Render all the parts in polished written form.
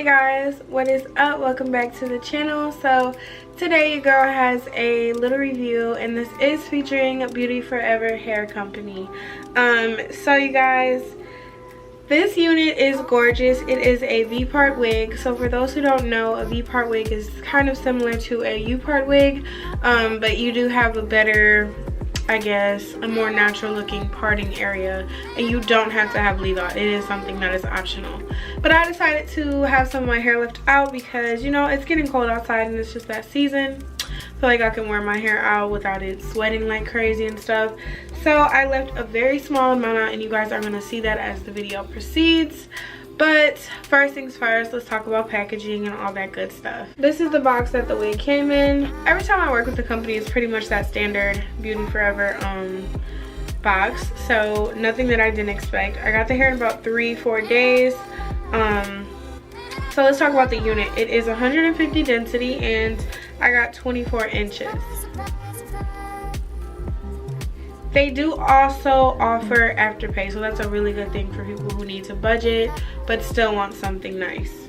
Hey guys, what is up? Welcome back to the channel. So today your girl has a little review, and this is featuring Beauty Forever Hair Company. So you guys, this unit is gorgeous. It is a V-part wig. So for those who don't know, a V-part wig is kind of similar to a U-part wig, but you do have a better, I guess, a more natural looking parting area, and you don't have to have leave out. It is something that is optional. But I decided to have some of my hair left out because, you know, it's getting cold outside and it's just that season. I feel like I can wear my hair out without it sweating like crazy and stuff. So I left a very small amount out, and you guys are going to see that as the video proceeds. But first things first, let's talk about packaging and all that good stuff. This is the box that the wig came in. Every time I work with the company, it's pretty much that standard Beauty Forever box. So nothing that I didn't expect. I got the hair in about 3-4 days. So let's talk about the unit. It is 150 density and I got 24 inches. They do also offer afterpay, so that's a really good thing for people who need to budget but still want something nice.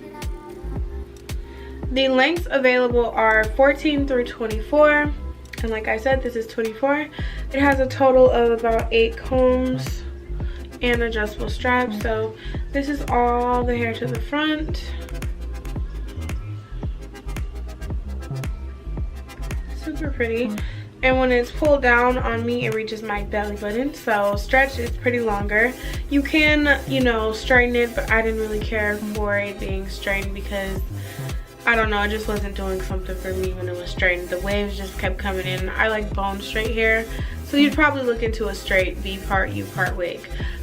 The lengths available are 14 through 24, and like I said, this is 24. It has a total of about 8 combs and adjustable straps. So this is all the hair to the front. Super pretty. And when it's pulled down on me, it reaches my belly button. So stretch is pretty longer. You can, you know, straighten it, but I didn't really care for it being straightened because, I don't know, it just wasn't doing something for me when it was straightened. The waves just kept coming in. I like bone straight hair, so you'd probably look into a straight V-part, U-part wig.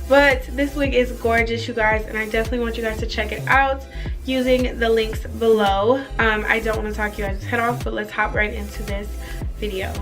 But this wig is gorgeous, you guys, and I definitely want you guys to check it out using the links below. I don't want to talk you guys' head off, but let's hop right into this video.